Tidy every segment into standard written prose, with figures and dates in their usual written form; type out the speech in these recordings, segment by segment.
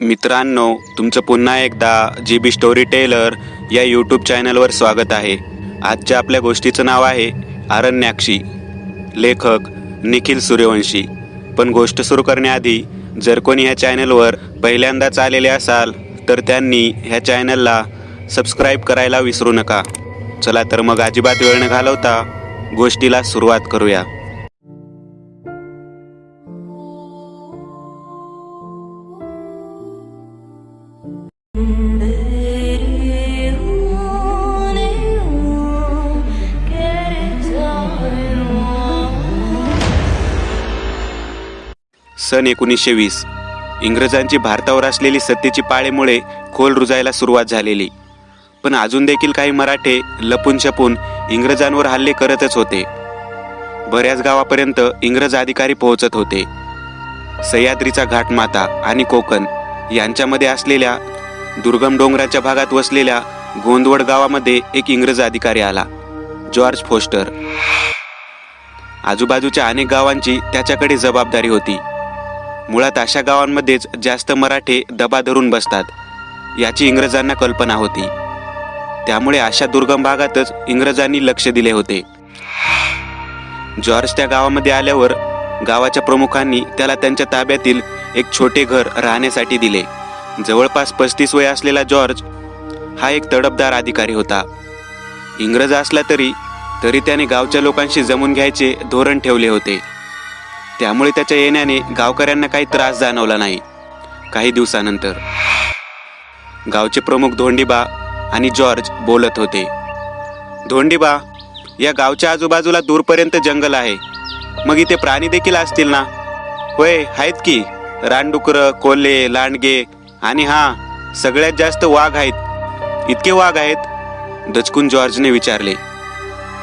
मित्रांनो, तुमचं पुन्हा एकदा GB स्टोरी टेलर या यूट्यूब चॅनलवर स्वागत आहे. आजच्या आपल्या गोष्टीचं नाव आहे आरण्याक्षी. लेखक निखिल सूर्यवंशी. पण गोष्ट सुरू करण्याआधी जर कोणी ह्या चॅनलवर पहिल्यांदाच आलेले असाल तर त्यांनी ह्या चॅनलला सबस्क्राईब करायला विसरू नका. चला तर मग अजिबात वेळ न घालवता गोष्टीला सुरुवात करूया. सन 1920. इंग्रजांची भारतावर असलेली सत्तेची पाळेमुळे खोल रुजायला सुरुवात झालेली. पण अजून देखील काही मराठे लपून छपून इंग्रजांवर हल्ले करतच होते. बऱ्याच गावापर्यंत इंग्रज अधिकारी पोहोचत होते. सह्याद्रीचा घाटमाता आणि कोकण यांच्यामध्ये असलेल्या दुर्गम डोंगराच्या भागात वसलेल्या गोंदवड गावामध्ये एक इंग्रज अधिकारी आला, जॉर्ज फोस्टर. आजूबाजूच्या अनेक गावांची त्याच्याकडे जबाबदारी होती. मुळात अशा गावांमध्येच जास्त मराठे दबा धरून बसतात याची इंग्रजांना कल्पना होती. त्यामुळे अशा दुर्गम भागातच इंग्रजांनी लक्ष दिले होते. जॉर्ज त्या गावामध्ये आल्यावर गावाच्या प्रमुखांनी त्याला त्यांच्या ताब्यातील एक छोटे घर राहण्यासाठी दिले. जवळपास 35 वय असलेला जॉर्ज हा एक तडफदार अधिकारी होता. इंग्रज असला तरी त्याने गावच्या लोकांशी जमून घ्यायचे धोरण ठेवले होते. त्यामुळे त्याच्या येण्याने गावकऱ्यांना काही त्रास जाणवला नाही. काही दिवसानंतर गावचे प्रमुख धोंडीबा आणि जॉर्ज बोलत होते. धोंडीबा, या गावच्या आजूबाजूला दूरपर्यंत जंगल आहे. मग इथे प्राणी देखील असतील ना? होय, आहेत की. रानडुकरं, कोल्हे, लांडगे आणि सगळ्यात जास्त वाघ आहेत. इतके वाघ आहेत? दचकून जॉर्जने विचारले.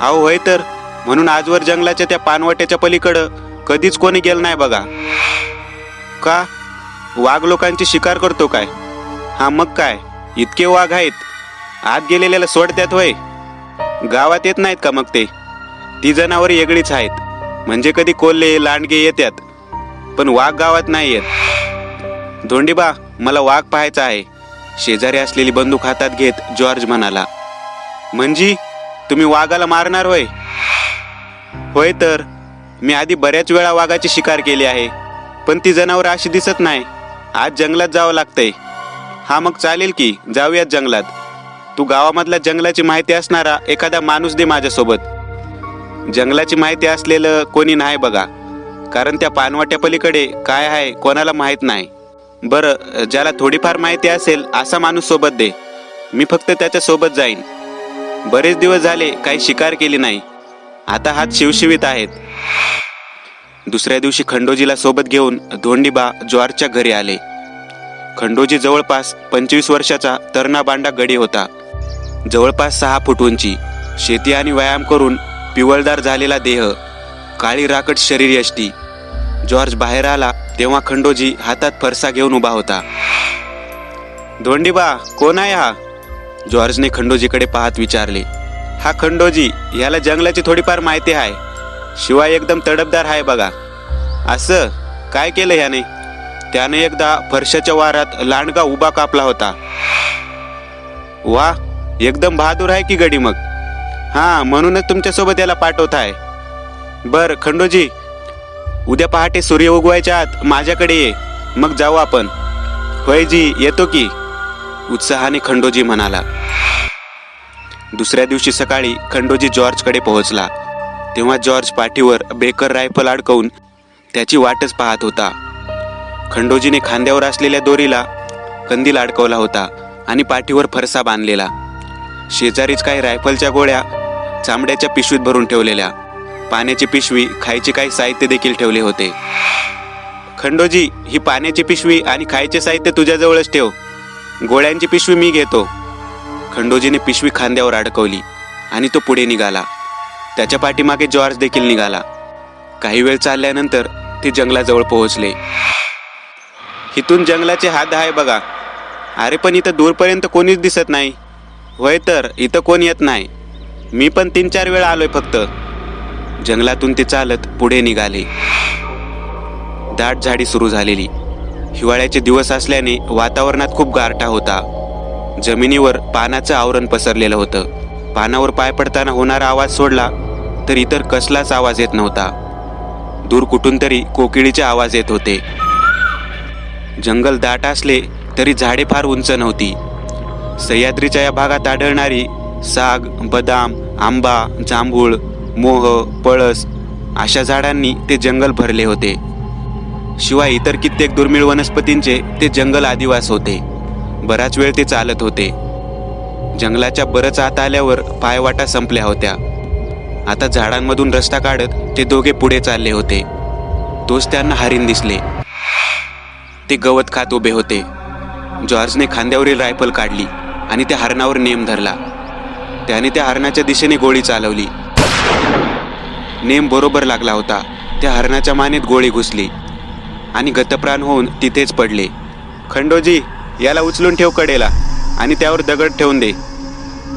अहो होय तर, म्हणून आजवर जंगलाच्या त्या पानवट्याच्या पलीकडं कधीच कोणी गेलं नाही बघा. का? वाघ लोकांची शिकार करतो काय? मग काय, इतके वाघ आहेत. आत गेलेल्याला सोडत्यात होय? गावात येत नाहीत का मग ते? ती जनावर वेगळीच आहेत. म्हणजे कधी कोल्हे लांडगे येतात, पण वाघ गावात नाही येत. धोंडीबा, मला वाघ पाहायचा आहे. शेजारी असलेली बंदूक हातात घेत जॉर्ज म्हणाला. म्हणजे तुम्ही वाघाला मारणार होय? होय तर, मी आधी बऱ्याच वेळा वाघाची शिकार केली आहे, पण ती जनावर अशी दिसत नाही. आज जंगलात जावं लागतंय. मग चालेल की, जाऊयात जंगलात. तू गावामधल्या जंगलाची माहिती असणारा एखादा माणूस दे माझ्यासोबत. जंगलाची माहिती असलेलं कोणी नाही बघा, कारण त्या पानवाट्या पलीकडे काय आहे कोणाला माहीत नाही. बरं, ज्याला थोडीफार माहिती असेल असा माणूस सोबत दे. मी फक्त त्याच्या सोबत जाईन. बरेच दिवस झाले काही शिकार केली नाही. आता हात शिवशिवीत आहेत. दुसऱ्या दिवशी खंडोजीला सोबत घेऊन धोंडीबा जॉर्जच्या घरी आले. खंडोजी जवळपास 25 वर्षाचा तरणा-बांडा गडी होता. जवळपास 6 फूट उंची, शेती आणि व्यायाम करून पिवळदार झालेला देह, काळी राकट शरीर यष्टी. जॉर्ज बाहेर आला तेव्हा खंडोजी हातात फरसा घेऊन उभा होता. धोंडीबा, कोण आहे हा? जॉर्जने खंडोजीकडे पाहत विचारले. खंडोजी, याला जंगलाची थोडीफार माहिती आहे. शिवाय एकदम तडफदार आहे बघा. असं काय केलं ह्याने? त्याने एकदा फरशाच्या वारात लांडगा उभा कापला होता. वा, एकदम बहादूर आहे की गडी मग. म्हणूनच तुमच्यासोबत याला पाठवत आहे. बर खंडोजी, उद्या पहाटे सूर्य उगवायच्या आत माझ्याकडे ये, मग जाऊ आपण. होय जी, येतो की, उत्साहाने खंडोजी म्हणाला. दुसऱ्या दिवशी सकाळी खंडोजी जॉर्जकडे पोहोचला तेव्हा जॉर्ज पाठीवर बेकर रायफल अडकवून त्याची वाटच पाहत होता. खंडोजीने खांद्यावर असलेल्या दोरीला कंदील अडकवला होता आणि पाठीवर फरसा बांधलेला. शेजारीच काही रायफलच्या गोळ्या चामड्याच्या पिशवीत भरून ठेवलेल्या, पाण्याची पिशवी, खायचे काही साहित्य देखील ठेवले होते. खंडोजी, ही पाण्याची पिशवी आणि खायचे साहित्य तुझ्याजवळच ठेव. गोळ्यांची पिशवी मी घेतो. खंडोजीने पिशवी खांद्यावर अडकवली आणि तो पुढे निघाला. त्याच्या पाठीमागे जॉर्ज देखील निघाला. काही वेळ चालल्यानंतर ते जंगलाजवळ पोहोचले. इथून जंगलाचे हात आहे बघा. अरे पण इथं दूरपर्यंत कोणीच दिसत नाही. होय तर, इथं कोण येत नाही. मी पण 3-4 वेळा आलोय फक्त. जंगलातून ते चालत पुढे निघाले. दाट झाडी सुरू झालेली. हिवाळ्याचे दिवस असल्याने वातावरणात खूप गारठा होता. जमिनीवर पानाचं आवरण पसरलेलं होतं. पानावर पाय पडताना होणारा आवाज सोडला तर इतर कसलाच आवाज येत नव्हता. दूर कुठून तरी कोकिळीचे आवाज येत होते. जंगल दाट असले तरी झाडे फार उंच नव्हती. सह्याद्रीच्या या भागात आढळणारी साग, बदाम, आंबा, जांभूळ, मोह, पळस अशा झाडांनी ते जंगल भरले होते. शिवाय इतर कित्येक दुर्मिळ वनस्पतींचे ते जंगल आदिवास होते. बराच वेळ ते चालत होते. जंगलाच्या बरंच आत आल्यावर पायवाटा संपल्या होत्या. आता झाडांमधून रस्ता काढत ते दोघे पुढे चालले होते. तोच त्यांना हरिण दिसले. ते गवत खात उभे होते. जॉर्जने खांद्यावरील रायफल काढली आणि त्या हरणावर नेम धरला. त्याने त्या हरणाच्या दिशेने गोळी चालवली. नेम बरोबर लागला होता. त्या हरणाच्या मानेत गोळी घुसली आणि गतप्राण होऊन तिथेच पडले. खंडोजी, याला उचलून ठेव कडेला आणि त्यावर दगड ठेवून दे.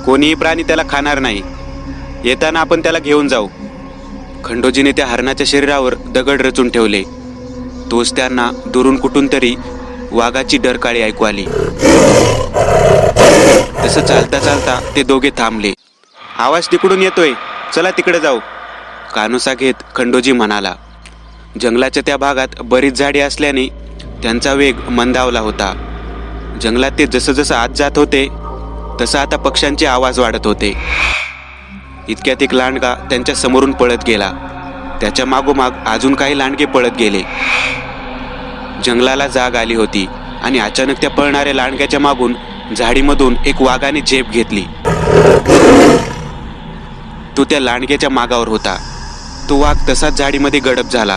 कोणीही प्राणी त्याला खाणार नाही. येताना आपण त्याला घेऊन जाऊ. खंडोजीने त्या हरणाच्या शरीरावर दगड रचून ठेवले. तोच त्यांना दुरून कुठून तरी वाघाची डरकाळी ऐकू आली. तसं चालता चालता ते दोघे थांबले. आवाज तिकडून येतोय, चला तिकडे जाऊ, कानोसा घेत खंडोजी म्हणाला. जंगलाच्या त्या भागात बरीच झाडे असल्याने त्यांचा वेग मंदावला होता. जंगलात ते जसं जसं आत जात होते तसं आता पक्ष्यांचे आवाज वाढत होते. इतक्यात एक लांडगा त्यांच्या समोरून पळत गेला. त्याच्या मागोमाग अजून काही लांडगे पळत गेले. जंगलाला जाग आली होती आणि अचानक त्या पळणाऱ्या लांडग्याच्या मागून झाडीमधून एक वाघाने झेप घेतली. तो त्या लांडग्याच्या मागावर होता. तो वाघ तसाच झाडीमध्ये गडप झाला.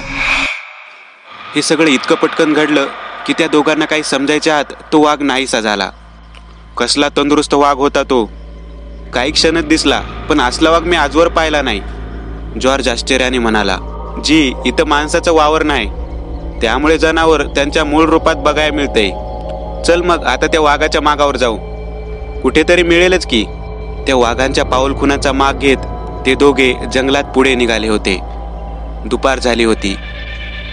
हे सगळं इतकं पटकन घडलं की त्या दोघांना काही समजायच्या आत तो वाघ नाहीसा झाला. कसला तंदुरुस्त वाघ होता तो. काही क्षणात दिसला, पण असला वाघ मी आजवर पाहिला नाही. जॉर्ज आश्चर्याने म्हणाला. जी, इथं माणसाचं वावर नाही, त्यामुळे जनावर त्यांच्या मूळ रूपात बघायला मिळते. चल मग आता त्या वाघाच्या मागावर जाऊ. कुठेतरी मिळेलच की. त्या वाघांच्या पाऊलखुणाचा माग घेत ते दोघे जंगलात पुढे निघाले होते. दुपार झाली होती.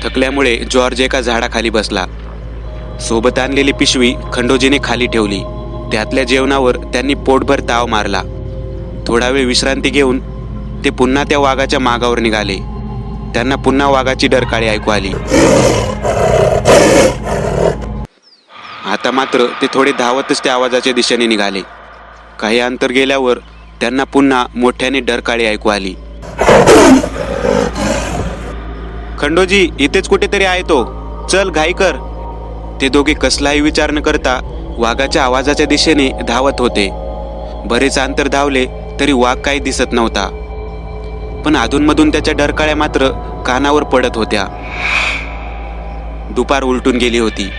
थकल्यामुळे जॉर्ज एका झाडाखाली बसला. सोबत आणलेली पिशवी खंडोजीने खाली ठेवली. त्यातल्या जेवणावर त्यांनी पोटभर ताव मारला. थोडा वेळ विश्रांती घेऊन ते पुन्हा त्या वाघाच्या मागावर निघाले. त्यांना पुन्हा वाघाची डरकाळी ऐकू आली. आता मात्र ते थोडे धावतच त्या आवाजाच्या दिशेने निघाले. काही अंतर गेल्यावर त्यांना पुन्हा मोठ्याने डरकाळी ऐकू आली. खंडोजी, इथेच कुठेतरी आहे तो, चल घाई कर. ते दोघे कसलाही विचार न करता वाघाच्या आवाजाच्या दिशेने धावत होते. बरेच अंतर धावले तरी वाघ काही दिसत नव्हता, पण अधूनमधून त्याच्या डरकाळ्या मात्र कानावर पडत होत्या. दुपार उलटून गेली होती.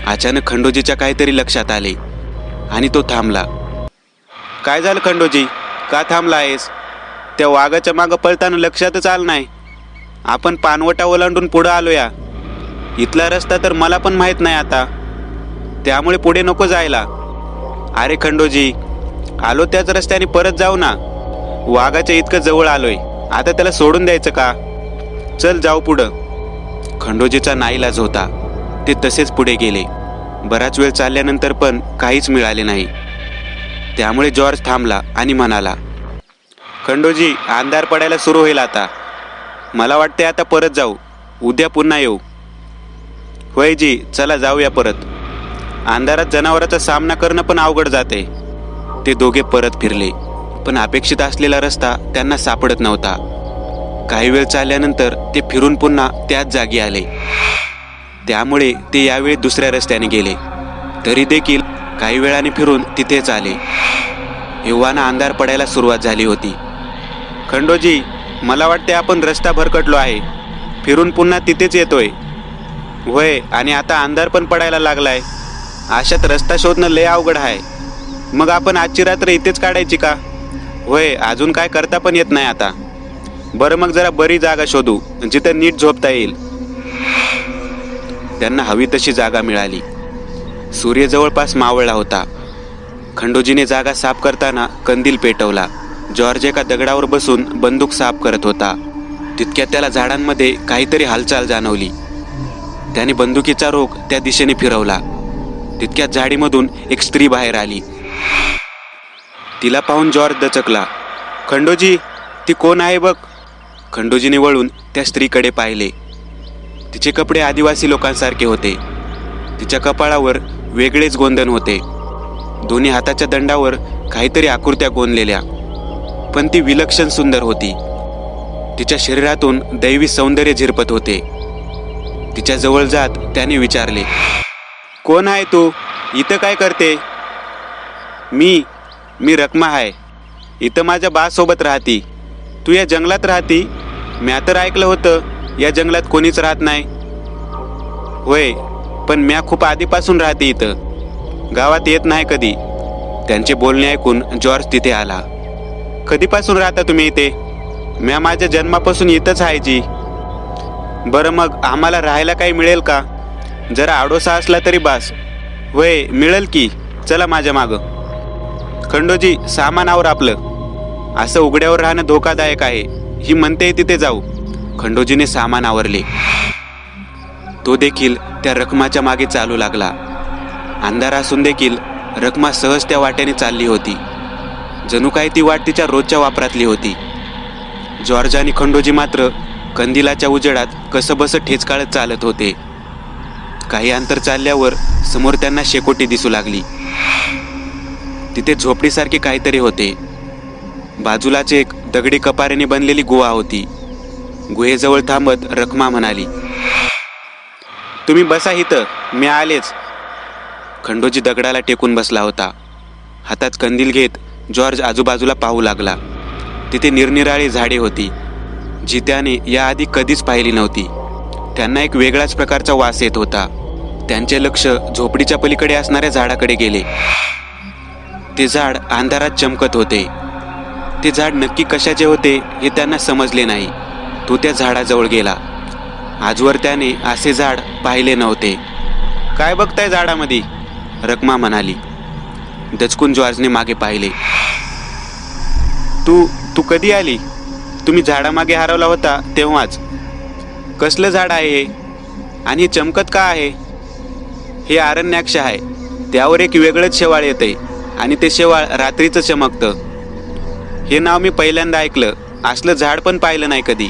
अचानक खंडोजीच्या काहीतरी लक्षात आले आणि तो थांबला. काय झालं खंडोजी, का थांबला आहेस? त्या वाघाच्या मागं पळताना लक्षातच आलं नाही. आपण पानवटा ओलांडून पुढं आलोया. इथला रस्ता तर मला पण माहीत नाही आता, त्यामुळे पुढे नको जायला. अरे खंडोजी, आलो त्याच रस्त्याने परत जाऊ ना. वाघाच्या इतकं जवळ आलोय, आता त्याला सोडून द्यायचं का? चल जाऊ पुढं. खंडोजीचा नाईलाज होता. ते तसेच पुढे गेले. बराच वेळ चालल्यानंतर पण काहीच मिळाले नाही. त्यामुळे जॉर्ज थांबला आणि म्हणाला. खंडोजी, अंधार पडायला सुरू होईल आता. मला वाटते आता परत जाऊ, उद्या पुन्हा येऊ. होय जी, चला जाऊया परत. अंधारात जनावरांचा सामना करणं पण अवघड जाते. ते दोघे परत फिरले, पण अपेक्षित असलेला रस्ता त्यांना सापडत नव्हता. काही वेळ चालल्यानंतर ते फिरून पुन्हा त्याच जागी आले. त्यामुळे ते यावेळी दुसऱ्या रस्त्याने गेले. तरी देखील काही वेळाने फिरून तिथेच आले. एव्हाना अंधार पडायला सुरुवात झाली होती. खंडोजी, मला वाटते आपण रस्ता भरकटलो आहे. फिरून पुन्हा तिथेच येतोय. होय, आणि आता अंधार पण पडायला लागलाय. अशात रस्ता शोधणं लय अवघड आहे. मग आपण आजची रात्र इथेच काढायची का? होय, अजून काय करता पण येत नाही आता. बरं, मग जरा बरी जागा शोधू जिथं नीट झोपता येईल. त्यांना हवी तशी जागा मिळाली. सूर्य जवळपास मावळला होता. खंडोजीने जागा साफ करताना कंदील पेटवला. जॉर्ज एका दगडावर बसून बंदूक साफ करत होता. तितक्यात त्याला झाडांमध्ये काहीतरी हालचाल जाणवली. त्याने बंदुकीचा रोख त्या दिशेने फिरवला. तितक्यात झाडीमधून एक स्त्री बाहेर आली. तिला पाहून जॉर्ज दचकला. खंडोजी, ती कोण आहे बघ? खंडोजीने वळून त्या स्त्रीकडे पाहिले. तिचे कपडे आदिवासी लोकांसारखे होते. तिच्या कपाळावर वेगळेच गोंधन होते. दोन्ही हाताच्या दंडावर काहीतरी आकृत्या गोंदलेल्या, पण ती विलक्षण सुंदर होती. तिच्या शरीरातून दैवी सौंदर्य झिरपत होते. तिच्या जवळ जात त्याने विचारले, कोण आहे तू? इथं काय करते? मी रखमा आहे. इथं माझ्या बासोबत राहती. तू या जंगलात राहती? म्या तर ऐकलं होतं या जंगलात कोणीच राहत नाही. होय, पण म्या खूप आधीपासून राहते इथं. गावात येत नाही कधी. त्यांचे बोलणे ऐकून जॉर्ज तिथे आला. कधीपासून राहता तुम्ही इथे? म्या माझ्या जन्मापासून इथंच आहे जी. बरं, मग आम्हाला राहायला काही मिळेल का? जरा आडोसा असला तरी बास. होय, मिळेल की. चला माझ्या मागं. खंडोजी, सामानावर आपलं. असं उघड्यावर राहणं धोकादायक आहे. ही म्हणते तिथे जाऊ. खंडोजीने सामान आवरले. तो देखील त्या रखमाच्या मागे चालू लागला. अंधार असून देखील रखमा सहज त्या वाटेने चालली होती. जणू काही ती वाट तिच्या रोजच्या वापरातली होती. जॉर्ज आणि खंडोजी मात्र कंदिलाच्या उजेडात कसंबसं ठेचकाळत चालत होते. काही अंतर चालल्यावर समोर त्यांना शेकोटी दिसू लागली. तिथे झोपडीसारखे काहीतरी होते. बाजूलाच एक दगडी कपारीने बनलेली गुहा होती. गुहेजवळ थांबत रखमा म्हणाली, तुम्ही बसा इथं, मी आलेच. खंडोजी दगडाला टेकून बसला होता. हातात कंदील घेत जॉर्ज आजूबाजूला पाहू लागला. तिथे निरनिराळी झाडे होती, जी त्याने याआधी कधीच पाहिली नव्हती. त्यांना एक वेगळाच प्रकारचा वास येत होता. त्यांचे लक्ष झोपडीच्या पलीकडे असणाऱ्या झाडाकडे गेले. ते झाड अंधारात चमकत होते. ते झाड नक्की कशाचे होते हे त्यांना समजले नाही. तो त्या झाडाजवळ गेला. आजवर त्याने असे झाड पाहिले नव्हते. काय बघताय झाडामध्ये? रखमा म्हणाली. दचकून जॉर्जने मागे पाहिले. तू कधी आली? तुम्ही झाडामागे हरवला होता तेव्हाच. कसलं झाड आहे हे? आणि चमकत का आहे? हे आरण्याक्ष आहे. त्यावर एक वेगळंच शेवाळ येतंय आणि ते शेवाळ रात्रीचं चमकतं. हे नाव मी पहिल्यांदा ऐकलं. असलं झाड पण पाहिलं नाही कधी.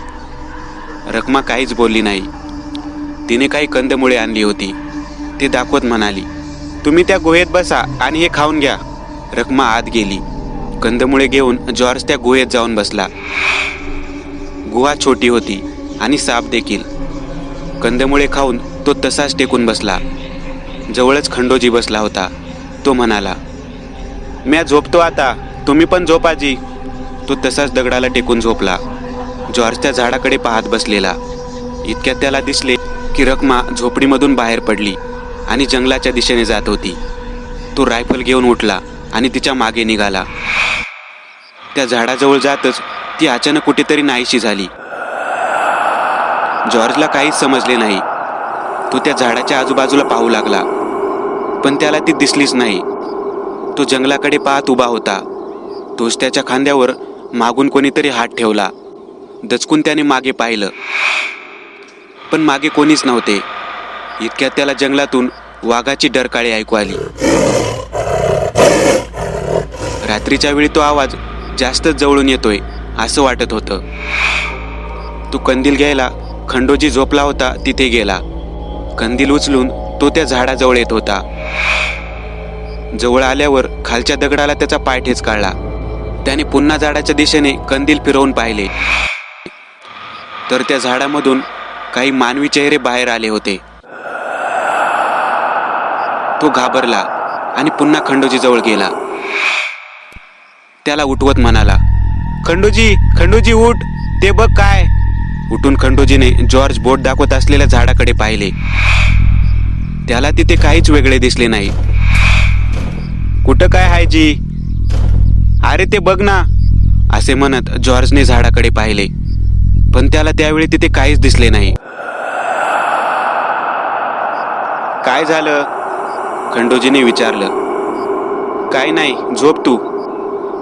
रखमा काहीच बोलली नाही. तिने काही कंदमुळे आणली होती. ते दाखवत म्हणाली, तुम्ही त्या गुहेत बसा आणि हे खाऊन घ्या. रखमा आत गेली. कंदमुळे घेऊन जॉर्ज त्या गुहेत जाऊन बसला. गुहा छोटी होती आणि साप देखील. कंदमुळे खाऊन तो तसाच टेकून बसला. जवळच खंडोजी बसला होता. तो म्हणाला, म्या झोपतो आता, तुम्ही पण झोपा जी. तो तसाच दगडाला टेकून झोपला. जॉर्ज त्या झाडाकडे पाहत बसलेला. इतक्यात त्याला दिसले की रखमा झोपडीमधून बाहेर पडली आणि जंगलाच्या दिशेने जात होती. तो रायफल घेऊन उठला आणि तिच्या मागे निघाला. त्या झाडाजवळ जातच ती अचानक कुठेतरी नाहीशी झाली. जॉर्जला काहीच समजले नाही. तो त्या झाडाच्या आजूबाजूला पाहू लागला, पण त्याला ती दिसलीच नाही. तो जंगलाकडे पाहत उभा होता. तोच त्याच्या खांद्यावर मागून कोणीतरी हात ठेवला. दचकून त्याने मागे पाहिलं, पण मागे कोणीच नव्हते. इतक्यात त्याला जंगलातून वाघाची डरकाळी ऐकू आली. रात्रीच्या वेळी तो आवाज जास्तच जवळून येतोय असं वाटत होतं. तो कंदील घ्यायला खंडोजी झोपला होता तिथे गेला. कंदील उचलून तो त्या झाडाजवळ येत होता. जवळ आल्यावर खालच्या दगडाला त्याचा पाय ठेचकाळला. त्याने पुन्हा झाडाच्या दिशेने कंदील फिरवून पाहिले, तर त्या झाडामधून काही मानवी चेहरे बाहेर आले होते. तो घाबरला आणि पुन्हा खंडोजी जवळ गेला. त्याला उठवत म्हणाला, खंडोजी उठ, ते बघ काय. उठून खंडोजीने जॉर्ज बोट दाखवत असलेल्या झाडाकडे पाहिले. त्याला तिथे काहीच वेगळे दिसले नाही. कुठं काय आहे जी? अरे ते बघ ना, असे म्हणत जॉर्जने झाडाकडे पाहिले, पण त्याला त्यावेळी तिथे काहीच दिसले नाही. काय झालं? खंडोजीने विचारलं. काय नाही, झोप तू.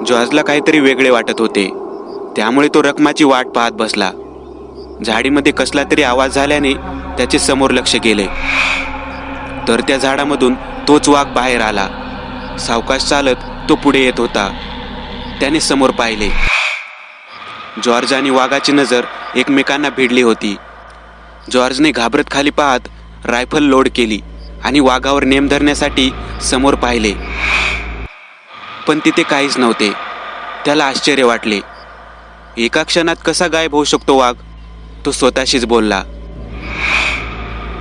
जॉर्जला काहीतरी वेगळे वाटत होते, त्यामुळे तो रखमाची वाट पाहत बसला. झाडीमध्ये कसला तरी आवाज झाल्याने त्याचे समोर लक्ष गेले, तर त्या झाडामधून तोच वाघ बाहेर आला. सावकाश चालत तो पुढे येत होता. त्याने समोर पाहिले. जॉर्ज आणि वाघाची नजर एकमेकांना भिडली होती. जॉर्जने घाबरत खाली पाहत रायफल लोड केली आणि वाघावर नेम धरण्यासाठी समोर पाहिले, पण तिथे काहीच नव्हते. त्याला आश्चर्य वाटले. एका क्षणात कसा गायब होऊ शकतो वाघ, तो स्वतःशीच बोलला.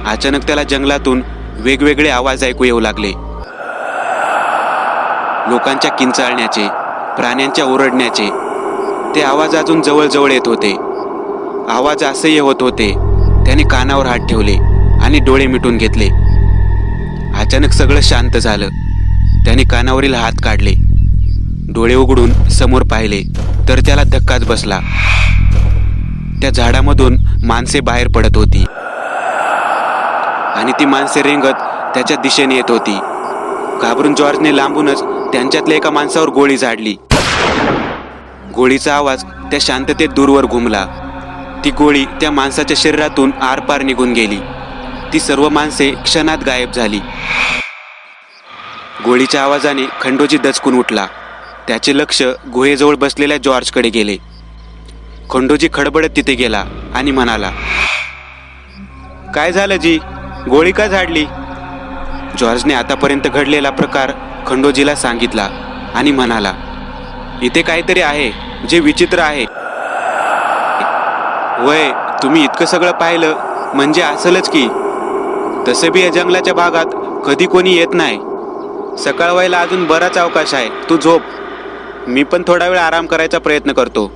अचानक त्याला जंगलातून वेगवेगळे आवाज ऐकू येऊ लागले. लोकांच्या किंचाळण्याचे, प्राण्यांच्या ओरडण्याचे. ते आवाज अजून जवळजवळ येत होते. आवाज असह्य होत होते. त्याने कानावर हात ठेवले आणि डोळे मिटून घेतले. अचानक सगळं शांत झालं. त्याने कानावरील हात काढले. डोळे उघडून समोर पाहिले तर त्याला धक्काच बसला. त्या झाडामधून माणसे बाहेर पडत होती आणि ती माणसे रेंगत त्याच्या दिशेने येत होती. घाबरून जॉर्जने लांबूनच त्यांच्यातल्या एका माणसावर गोळी झाडली. गोळीचा आवाज त्या शांततेत दूरवर घुमला. ती गोळी त्या माणसाच्या शरीरातून आरपार निघून गेली. ती सर्व माणसे क्षणात गायब झाली. गोळीच्या आवाजाने खंडोजी दचकून उठला. त्याचे लक्ष गुहेजवळ बसलेल्या जॉर्जकडे गेले. खंडोजी खडबडत तिथे गेला आणि म्हणाला, काय झालं जी? गोळी का झाडली? जॉर्जने आतापर्यंत घडलेला प्रकार खंडोजीला सांगितला आणि म्हणाला, इथे काहीतरी आहे जे विचित्र आहे. वय, तुम्ही इतकं सगळं पाहिलं म्हणजे असलच की. तसे बी या जंगलाच्या भागात कधी कोणी येत नाही. सकाळ व्हायला अजून बराच अवकाश आहे. तू झोप. मी पण थोडा वेळ आराम करायचा प्रयत्न करतो.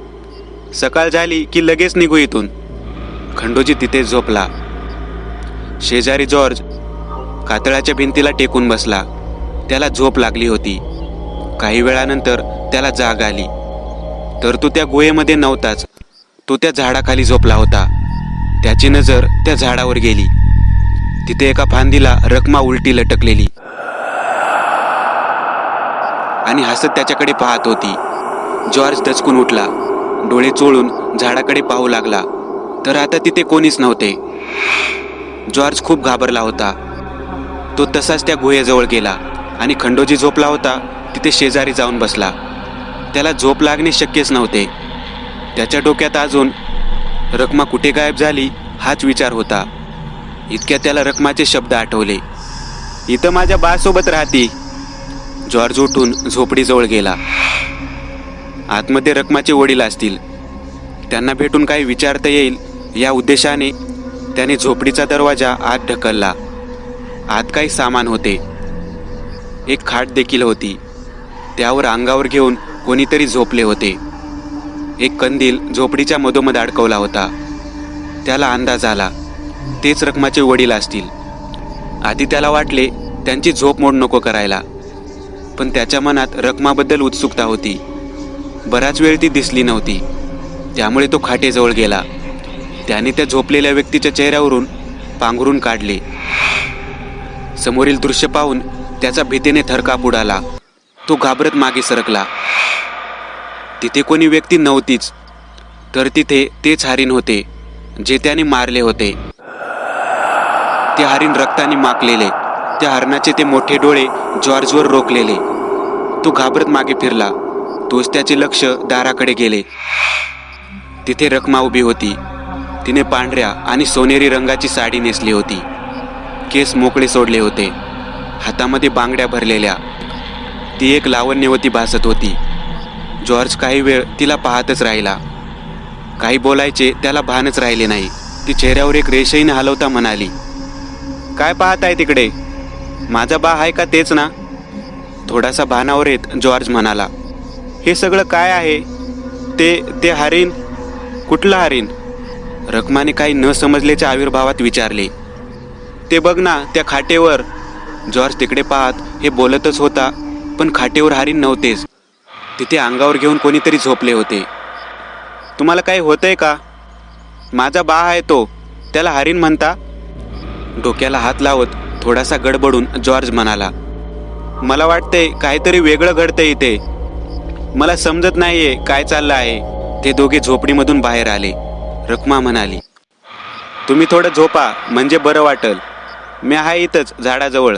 सकाळ झाली की लगेच निघू इथून. खंडोजी तिथे झोपला. शेजारी जॉर्ज कातळाच्या भिंतीला टेकून बसला. त्याला झोप लागली होती. काही वेळानंतर त्याला जाग आली तर तो त्या गुहेमध्ये नव्हताच. तो त्या झाडाखाली झोपला होता. त्याची नजर त्या झाडावर गेली. तिथे एका फांदीला रखमा उलटी लटकलेली आणि हसत त्याच्याकडे पाहत होती. जॉर्ज दचकून उठला. डोळे चोळून झाडाकडे पाहू लागला तर आता तिथे कोणीच नव्हते. जॉर्ज खूप घाबरला होता. तो तसाच त्या गुहेजवळ गेला आणि खंडोजी झोपला होता तिथे शेजारी जाऊन बसला. त्याला झोप लागणे शक्यच नव्हते. त्याच्या डोक्यात अजून रखमा कुठे गायब झाली हाच विचार होता. इतक्या त्याला रखमाचे शब्द आठवले, इथं माझ्या बासोबत राहती. जॉर्ज उठून झोपडीजवळ गेला. आतमध्ये रखमाचे वडील असतील. त्यांना भेटून काही विचारता येईल या उद्देशाने त्याने झोपडीचा दरवाजा आत ढकलला. आत काही सामान होते. एक खाट देखील होती. त्यावर अंगावर घेऊन कोणीतरी झोपले होते. एक कंदील झोपडीच्या मधोमध अडकवला होता. त्याला अंदाज आला तेच रखमाचे वडील असतील. आधी त्याला वाटले त्यांची झोप मोड नको करायला, पण त्याच्या मनात रखमाबद्दल उत्सुकता होती. बराच वेळ ती दिसली नव्हती. त्यामुळे तो खाटेजवळ गेला. त्याने त्या झोपलेल्या व्यक्तीच्या चेहऱ्यावरून पांघरून काढले. समोरील दृश्य पाहून त्याचा भीतीने थरकाप उडाला. तो घाबरत मागे सरकला. तिथे कोणी व्यक्ती नव्हतीच, तर तिथे तेच हरीण होते जे त्याने मारले होते. ते हरीण रक्ताने माखलेले. त्या हरणाचे ते मोठे डोळे जॉर्जवर रोखलेले. तो घाबरत मागे फिरला. तोच त्याचे लक्ष दाराकडे गेले. तिथे रखमा उभी होती. तिने पांढऱ्या आणि सोनेरी रंगाची साडी नेसली होती. केस मोकळे सोडले होते. हातामध्ये बांगड्या भरलेल्या. ती एक लावण्यवती भासत होती. जॉर्ज काही वेळ तिला पाहतच राहिला. काही बोलायचे त्याला भानच राहिले नाही. ती चेहऱ्यावर एक रेषेने हलवता म्हणाली, काय पाहताय तिकडे? माझा बा आहे का तेच ना? थोडासा भानावर येत जॉर्ज म्हणाला, हे सगळं काय आहे? ते हरीण? कुठलं हरीण? रखमाने काही न समजल्याच्या आविर्भावात विचारले. ते बघ ना त्या खाटेवर. जॉर्ज तिकडे पाहत हे बोलतच होता, पण खाटेवर हरीण नव्हतेच. तिथे अंगावर घेऊन कोणीतरी झोपले होते. तुम्हाला काही होतंय का? माझा बा आहे तो, त्याला हरीण म्हणता? डोक्याला हात लावत थोडासा गडबडून जॉर्ज म्हणाला, मला वाटतंय काहीतरी वेगळं घडतंय इथे. मला समजत नाहीये काय चाललं आहे. ते दोघे झोपडीमधून बाहेर आले. रखमा म्हणाली, तुम्ही थोडं झोपा म्हणजे बरं वाटेल. मी आहे इथंच झाडाजवळ.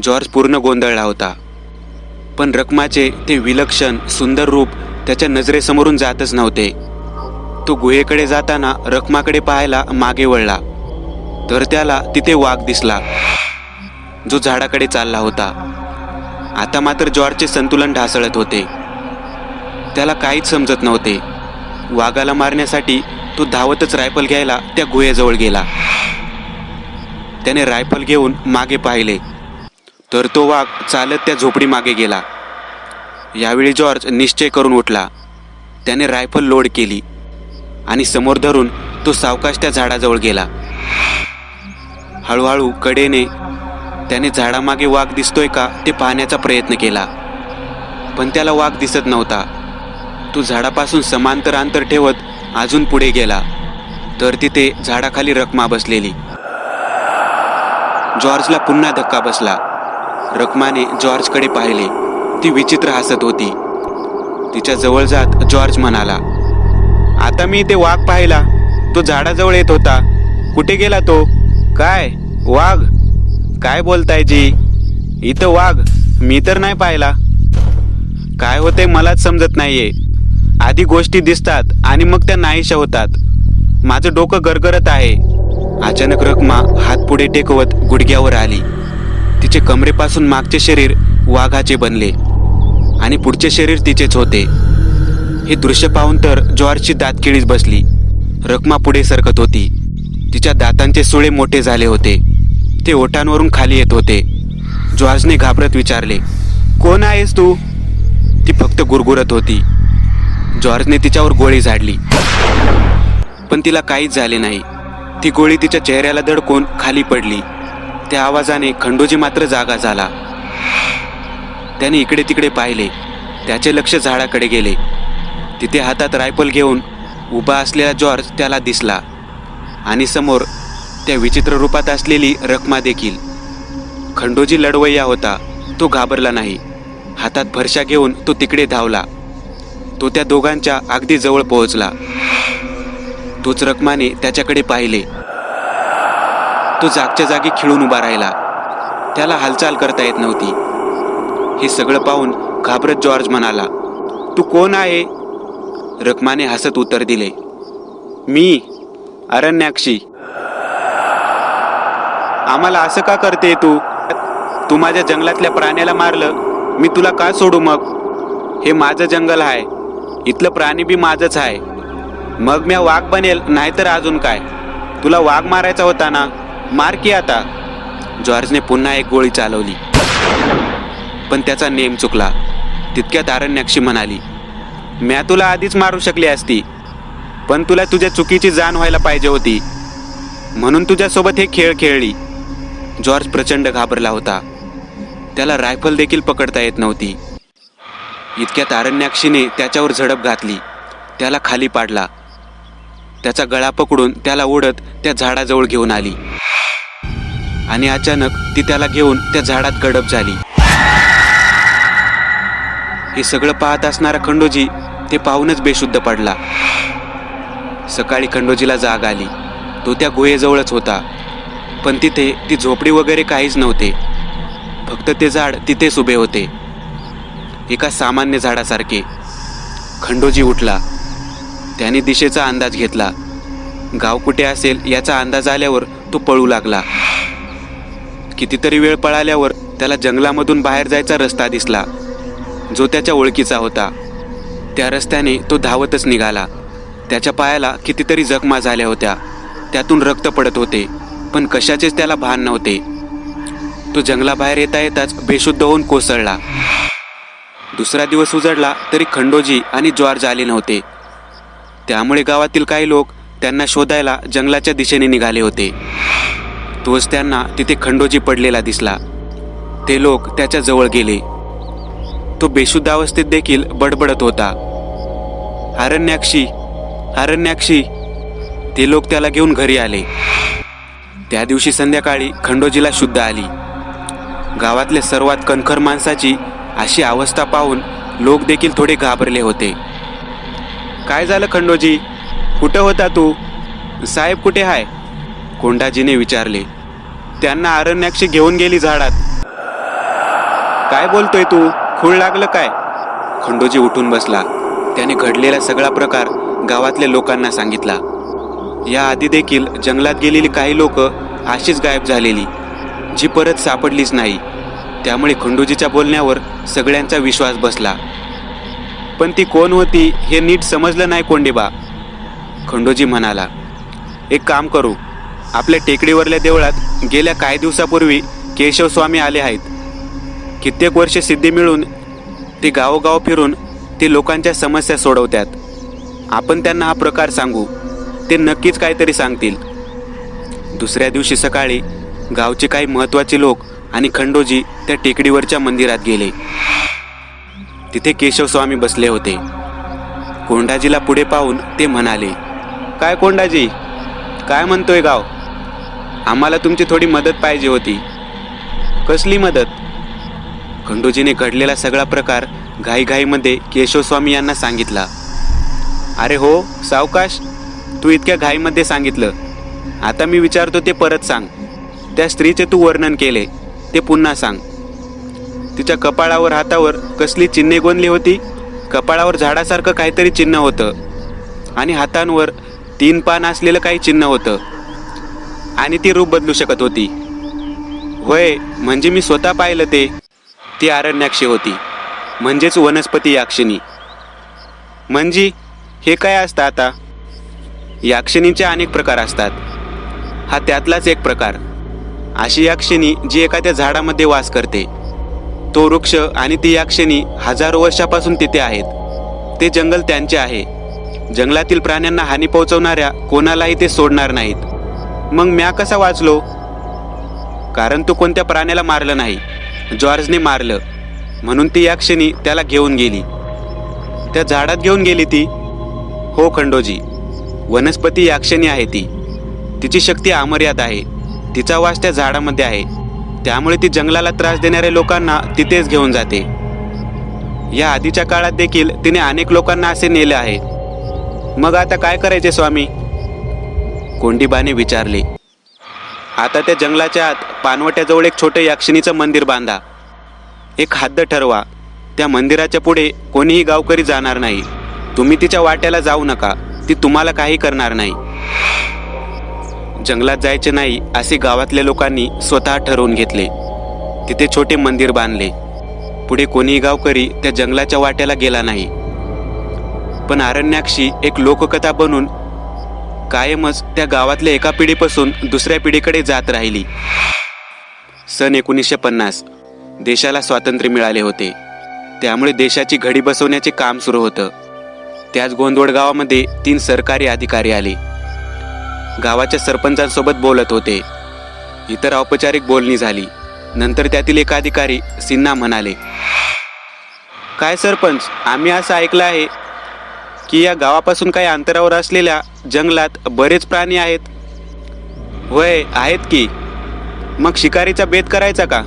जॉर्ज पूर्ण गोंधळला होता. पण रखमाचे ते विलक्षण सुंदर रूप त्याच्या नजरेसमोरून जातच नव्हते. तो गुहेकडे जाताना रखमाकडे पाहायला मागे वळला तर त्याला तिथे वाघ दिसला, जो झाडाकडे चालला होता. आता मात्र जॉर्जचे संतुलन ढासळत होते. त्याला काहीच समजत नव्हते. वाघाला मारण्यासाठी तो धावतच रायफल घ्यायला त्या गुहेजवळ गेला. त्याने रायफल घेऊन मागे पाहिले तर तो वाघ चालत त्या झोपडी मागे गेला. यावेळी जॉर्ज निश्चय करून उठला. त्याने रायफल लोड केली आणि समोर धरून तो सावकाश त्या झाडाजवळ गेला. हळूहळू कडेने त्याने झाडामागे वाघ दिसतोय का ते पाहण्याचा प्रयत्न केला, पण त्याला वाघ दिसत नव्हता. तो झाडापासून समांतर अंतर ठेवत अजून पुढे गेला तर तिथे झाडाखाली रखमा बसलेली. जॉर्जला पुन्हा धक्का बसला. रखमाने जॉर्जकडे पाहिले. ती विचित्र हसत होती. तिच्या जवळ जात जॉर्ज म्हणाला, आता मी इथे वाघ पाहिला. तो झाडाजवळ येत होता. कुठे गेला तो? काय वाघ? काय बोलताय जी? इथं वाघ मी तर नाही पाहिला. काय होते मलाच समजत नाहीये. आधी गोष्टी दिसतात आणि मग त्या नाहीशा होतात. माझं डोकं गरगरत आहे. अचानक रखमा हात पुढे टेकवत गुडघ्यावर आली. तिचे कमरेपासून मागचे शरीर वाघाचे बनले आणि पुढचे शरीर तिचेच होते. हे दृश्य पाहून तर जॉर्जची दातखिळीच बसली. रखमा पुढे सरकत होती. तिच्या दातांचे सुळे मोठे झाले होते. ते ओठांवरून खाली येत होते. जॉर्जने घाबरत विचारले, कोण आहेस तू? ती फक्त गुरगुरत होती. जॉर्जने तिच्यावर गोळी झाडली, पण तिला काहीच झाले नाही. ती गोळी तिच्या चेहऱ्याला धडकून खाली पडली. त्या आवाजाने खंडोजी मात्र जागा झाला. त्याने इकडे तिकडे पाहिले. त्याचे लक्ष झाडाकडे गेले. तिथे हातात रायफल घेऊन उभा असलेला जॉर्ज त्याला दिसला आणि समोर त्या विचित्र रूपात असलेली रखमा देखील. खंडोजी लढवय्या होता. तो घाबरला नाही. हातात फरशा घेऊन तो तिकडे धावला. तो त्या दोघांच्या अगदी जवळ पोहोचला. तोच रखमाने त्याच्याकडे पाहिले. तो जागच्या जागी खिळून उभा राहिला. त्याला हालचाल करता येत नव्हती. हे सगळं पाहून घाबरत जॉर्ज म्हणाला, तू कोण आहे? रखमाने हसत उत्तर दिले, मी अरण्याक्षी. आम्हाला असं का करते तू? तू माझ्या जंगलातल्या प्राण्याला मारलं, मी तुला का सोडू मग? हे माझं जंगल आहे. इथलं प्राणी बी माझंच आहे. मग मी वाघ बनेल नाहीतर अजून काय? तुला वाघ मारायचा होता ना, मार की आता. जॉर्जने पुन्हा एक गोळी चालवली, पण त्याचा नेम चुकला. तितक्यात अरण्याक्षी म्हणाली, म्या तुला आधीच मारू शकली असती, पण तुला तुझ्या चुकीची जाण व्हायला पाहिजे होती, म्हणून तुझ्यासोबत हे खेळ खेळली. जॉर्ज प्रचंड घाबरला होता. त्याला रायफल देखील पकडता येत नव्हती. इतक्यात अरण्याक्षीने त्याच्यावर झडप घातली. त्याला खाली पाडला. त्याचा गळा पकडून त्याला ओढत त्या झाडाजवळ घेऊन आली आणि अचानक ती त्याला घेऊन त्या झाडात गडप झाली. हे सगळं पाहत असणारा खंडोजी ते पाहूनच बेशुद्ध पडला. सकाळी खंडोजीला जाग आली. तो त्या गुहेजवळच होता, पण तिथे ती झोपडी वगैरे काहीच नव्हते. फक्त ते झाड तिथेच उभे होते, एका सामान्य झाडासारखे. खंडोजी उठला. त्याने दिशेचा अंदाज घेतला. गाव कुठे असेल याचा अंदाज आल्यावर तो पळू लागला. कितीतरी वेळ पळाल्यावर त्याला जंगलामधून बाहेर जायचा रस्ता दिसला, जो त्याच्या ओळखीचा होता. त्या रस्त्याने तो धावतच निघाला. त्याच्या पायाला कितीतरी जखमा झाल्या होत्या. त्यातून रक्त पडत होते, पण कशाचेच त्याला भान नव्हते. तो जंगलाबाहेर येता येताच बेशुद्ध होऊन कोसळला. दुसरा दिवस उजडला तरी खंडोजी आणि जॉर्ज आले नव्हते. त्यामुळे गावातील काही लोक त्यांना शोधायला जंगलाच्या दिशेने निघाले होते. तोच त्यांना तिथे खंडोजी पडलेला दिसला. ते लोक त्याच्या जवळ गेले. तो बेशुद्ध अवस्थेत देखील बडबडत होता, अरण्याक्षी, अरण्याक्षी. ते लोक त्याला घेऊन घरी आले. त्या दिवशी संध्याकाळी खंडोजीला शुद्ध आली. गावातल्या सर्वात कणखर माणसाची अशी अवस्था पाहून लोक देखील थोडे घाबरले होते. काय झालं खंडोजी? कुठं होता तू? साहेब कुठे आहे? कोंडाजीने विचारले. त्यांना अरण्याक्षी घेऊन गेली झाडात. काय बोलतोय तू? खूळ लागलं काय? खंडोजी उठून बसला. त्याने घडलेला सगळा प्रकार गावातल्या लोकांना सांगितला. याआधी देखील जंगलात गेलेली काही लोक अशीच गायब झालेली, जी परत सापडलीच नाही. त्यामुळे खंडोजीच्या बोलण्यावर सगळ्यांचा विश्वास बसला. पण ती कोण होती हे नीट समजलं नाही कोंडेबा. खंडोजी म्हणाला, एक काम करू. आपल्या टेकडीवरल्या देवळात गेल्या काही दिवसापूर्वी केशव स्वामी आले आहेत. कित्येक वर्षे सिद्धी मिळून ते गावोगाव फिरून ते लोकांच्या समस्या सोडवतात. आपण त्यांना हा प्रकार सांगू, ते नक्कीच काहीतरी सांगतील. दुसऱ्या दिवशी सकाळी गावचे काही महत्त्वाचे लोक आणि खंडोजी त्या टेकडीवरच्या मंदिरात गेले. तिथे केशव स्वामी बसले होते. कोंडाजीला पुढे पाहून ते म्हणाले, काय कोंडाजी, काय म्हणतोय गाव? आम्हाला तुमची थोडी मदत पाहिजे होती. कसली मदत? खंडोजीने घडलेला सगळा प्रकार घाईघाईमध्ये केशवस्वामी यांना सांगितला. अरे हो सावकाश, तू इतक्या घाईमध्ये सांगितलं. आता मी विचारतो ते परत सांग. त्या स्त्रीचे तू वर्णन केले ते पुन्हा सांग. तिच्या कपाळावर हातावर कसली चिन्हे गोंदली होती? कपाळावर झाडासारखं काहीतरी चिन्ह होतं आणि हातांवर 3 पान असलेलं काही चिन्ह होतं आणि ती रूप बदलू शकत होती. होय, म्हणजे मी स्वतः पाहिलं ते. ती अरण्याक्षी होती, म्हणजेच वनस्पती याक्षिणी. म्हणजे हे काय असतं आता? याक्षिणीचे अनेक प्रकार असतात. हा त्यातलाच एक प्रकार. अशी याक्षिणी जी एखाद्या झाडामध्ये वास करते. तो वृक्ष आणि ती याक्षिणी हजारो वर्षापासून तिथे आहेत. ते जंगल त्यांचे आहे. जंगलातील प्राण्यांना हानी पोहोचवणाऱ्या कोणालाही ते सोडणार नाहीत. मग म्या कसा वाचलो? कारण तू कोणत्या प्राण्याला मारलं नाही, जॉर्जने मारलं. म्हणून ती याक्षिणी त्याला घेऊन गेली. त्या झाडात घेऊन गेली ती? हो खंडोजी, वनस्पती याक्षिणी आहे ती. तिची शक्ती अमर्याद आहे. तिचा वास त्या झाडामध्ये आहे. त्यामुळे ती जंगलाला त्रास देणाऱ्या लोकांना तिथेच घेऊन जाते. या आधीच्या काळात देखील तिने अनेक लोकांना असे नेले आहे. मग आता काय करायचे स्वामी? कोंडीबाने विचारले. आता त्या जंगलाच्या आत पानवट्याजवळ एक छोटे याक्षिणीचं मंदिर बांधा. एक हद्द ठरवा. त्या मंदिराच्या पुढे कोणीही गावकरी जाणार नाही. तुम्ही तिच्या वाट्याला जाऊ नका. ती तुम्हाला काही करणार नाही. जंगलात जायचे नाही असे गावातल्या लोकांनी स्वतः ठरवून घेतले. तिथे छोटे मंदिर बांधले. पुढे कोणीही गावकरी त्या जंगलाच्या वाट्याला गेला नाही. पण अरण्याक्षी एक लोककथा बनून कायमच त्या गावातल्या एका पिढीपासून दुसऱ्या पिढीकडे जात राहिली. सन 1950 देशाला स्वातंत्र्य मिळाले होते. त्यामुळे देशाची घडी बसवण्याचे काम सुरू होतं. त्याच गोंदवड गावामध्ये 3 सरकारी अधिकारी आले. गावाच्या सरपंचांसोबत बोलत होते. इतर औपचारिक बोलणी झाली. नंतर त्यातील एक अधिकारी सिन्हा म्हणाले, काय सरपंच, आम्ही असं ऐकलं आहे की या गावापासून काही अंतरावर असलेल्या जंगलात बरेच प्राणी आहेत. होय आहेत की. मग शिकारीचा बेत करायचा का?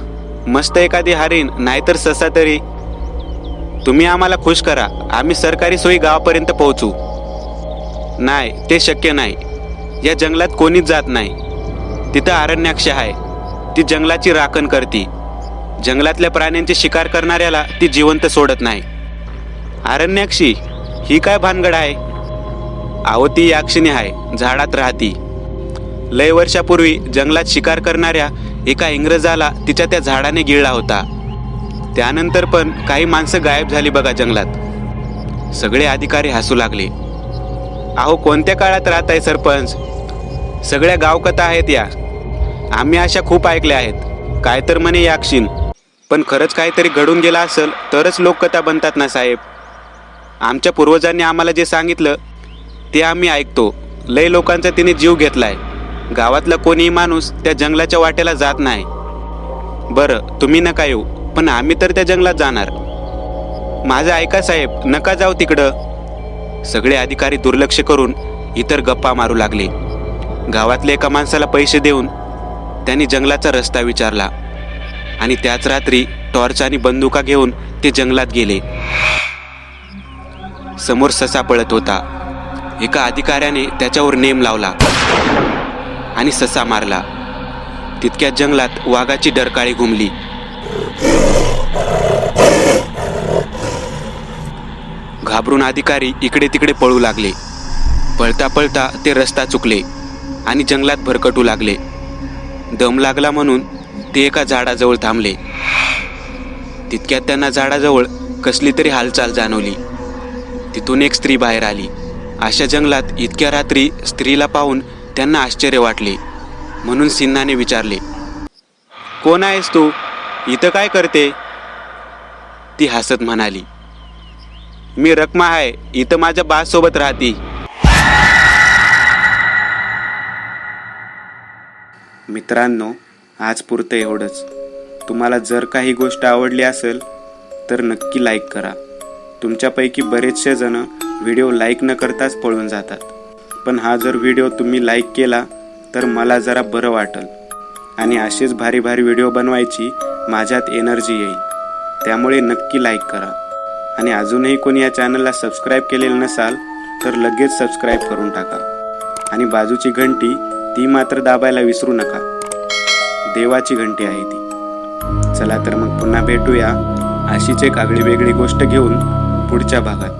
मस्त एखादी हरीण नाहीतर ससा तरी. तुम्ही आम्हाला खुश करा, आम्ही सरकारी सोयी गावापर्यंत पोहोचू. नाही, ते शक्य नाही. या जंगलात कोणीच जात नाही. तिथं अरण्याक्षी आहे. ती जंगलाची राखण करती. जंगलातल्या प्राण्यांची शिकार करणाऱ्याला ती जिवंत सोडत नाही. अरण्याक्षी ही काय भानगड आहे? अहो, ती याक्षिणी आहे, झाडात राहती. लय वर्षापूर्वी जंगलात शिकार करणाऱ्या एका इंग्रजाला तिच्या त्या झाडाने गिळला होता. त्यानंतर पण काही माणसं गायब झाली बघा जंगलात. सगळे अधिकारी हसू लागले. अहो, कोणत्या काळात राहत आहे सरपंच? सगळ्या गावकथा आहेत या. आम्ही अशा खूप ऐकल्या आहेत. काय तर म्हणे याक्षिण. पण खरंच काहीतरी घडून गेला असेल तरच लोककथा बनतात ना साहेब. आमच्या पूर्वजांनी आम्हाला जे सांगितलं ते आम्ही ऐकतो. लय लोकांचा तिने जीव घेतलाय. गावातला कोणीही माणूस त्या जंगलाच्या वाट्याला जात नाही. बरं, तुम्ही नका येऊ, पण आम्ही तर त्या जंगलात जाणार. माझं ऐका साहेब, नका जाऊ तिकडं. सगळे अधिकारी दुर्लक्ष करून इतर गप्पा मारू लागले. गावातल्या एका माणसाला पैसे देऊन त्यांनी जंगलाचा रस्ता विचारला आणि त्याच रात्री टॉर्च आणि बंदुका घेऊन ते जंगलात गेले. समोर ससा पळत होता. एका अधिकाऱ्याने त्याच्यावर नेम लावला. आणि ससा मारला. तितक्यात जंगलात वाघाची डरकाळी घुमली. घाबरून अधिकारी इकडे तिकडे पळू लागले. पळता पळता ते रस्ता चुकले आणि जंगलात भरकटू लागले. दम लागला म्हणून ते एका झाडाजवळ थांबले. तितक्यात त्यांना झाडाजवळ कसली तरी हालचाल जाणवली. तिथून एक स्त्री बाहेर आली. अशा जंगलात इतक्या रात्री स्त्रीला पाहून त्यांना आश्चर्य वाटले. म्हणून सिन्हाने विचारले, कोण आहेस तू? इथं काय करते? ती हसत म्हणाली, मी रखमा आहे, इथं माझ्या बासोबत राहती. मित्रांनो, आज पुरतं एवढंच. तुम्हाला जर काही गोष्ट आवडली असेल तर नक्की लाईक करा. तुमच्यापैकी बरेचसे जण व्हिडिओ लाईक न करताच पळून जातात. पण हा जर व्हिडिओ तुम्ही लाईक केला तर मला जरा बरं वाटेल आणि असेच भारी भारी व्हिडिओ बनवायची माझ्यात एनर्जी येईल. त्यामुळे नक्की लाईक करा. आणि अजूनही कोणी या चॅनलला सबस्क्राईब केलेलं नसाल तर लगेच सबस्क्राईब करून टाका. आणि बाजूची घंटी ती मात्र दाबायला विसरू नका. देवाची घंटी आहे ती. चला तर मग पुन्हा भेटूया अशीच एक आगळी वेगळी गोष्ट घेऊन पुढच्या भागात.